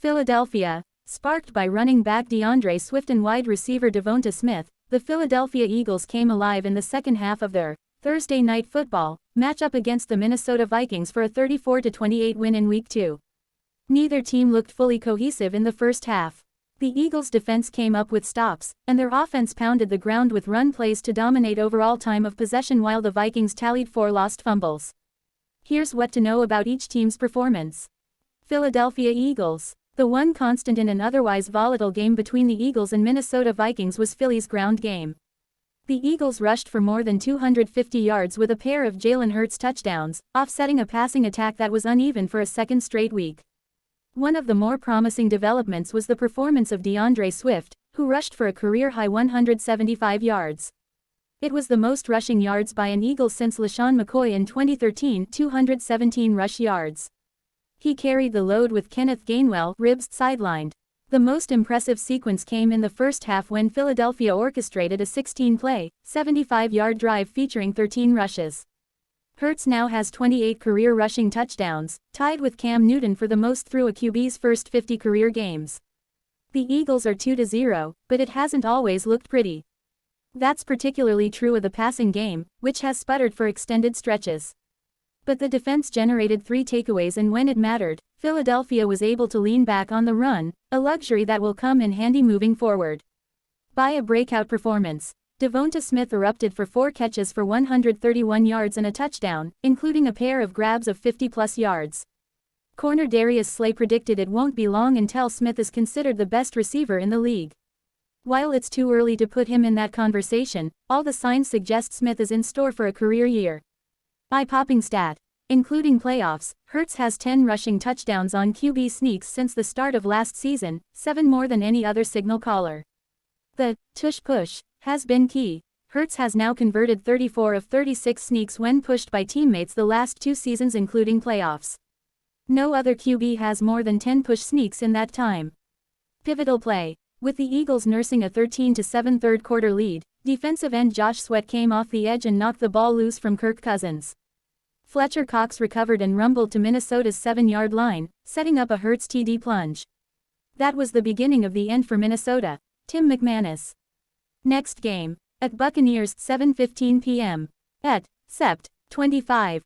Philadelphia. Sparked by running back DeAndre Swift and wide receiver Devonta Smith, the Philadelphia Eagles came alive in the second half of their Thursday Night Football matchup against the Minnesota Vikings for a 34-28 win in Week 2. Neither team looked fully cohesive in the first half. The Eagles' defense came up with stops, and their offense pounded the ground with run plays to dominate overall time of possession while the Vikings tallied 4 lost fumbles. Here's what to know about each team's performance. Philadelphia Eagles. The one constant in an otherwise volatile game between the Eagles and Minnesota Vikings was Philly's ground game. The Eagles rushed for more than 250 yards with a pair of Jalen Hurts touchdowns, offsetting a passing attack that was uneven for a second straight week. One of the more promising developments was the performance of DeAndre Swift, who rushed for a career-high 175 yards. It was the most rushing yards by an Eagle since LaShawn McCoy in 2013, 217 rush yards. He carried the load with Kenneth Gainwell ribs sidelined. The most impressive sequence came in the first half when Philadelphia orchestrated a 16-play, 75-yard drive featuring 13 rushes. Hurts now has 28 career rushing touchdowns, tied with Cam Newton for the most through a QB's first 50 career games. The Eagles are 2-0, but it hasn't always looked pretty. That's particularly true of the passing game, which has sputtered for extended stretches. But the defense generated 3 takeaways, and when it mattered, Philadelphia was able to lean back on the run, a luxury that will come in handy moving forward. By a breakout performance, Devonta Smith erupted for 4 catches for 131 yards and a touchdown, including a pair of grabs of 50-plus yards. Corner Darius Slay predicted it won't be long until Smith is considered the best receiver in the league. While it's too early to put him in that conversation, all the signs suggest Smith is in store for a career year. Eye-popping stat. Including playoffs, Hurts has 10 rushing touchdowns on QB sneaks since the start of last season, 7 more than any other signal caller. The tush push has been key. Hurts has now converted 34 of 36 sneaks when pushed by teammates the last 2 seasons including playoffs. No other QB has more than 10 push sneaks in that time. Pivotal play. With the Eagles nursing a 13-7 third-quarter lead, defensive end Josh Sweat came off the edge and knocked the ball loose from Kirk Cousins. Fletcher Cox recovered and rumbled to Minnesota's 7-yard line, setting up a Hurts TD plunge. That was the beginning of the end for Minnesota. Tim McManus. Next game. At Buccaneers, 7:15 p.m. At Sept. 25.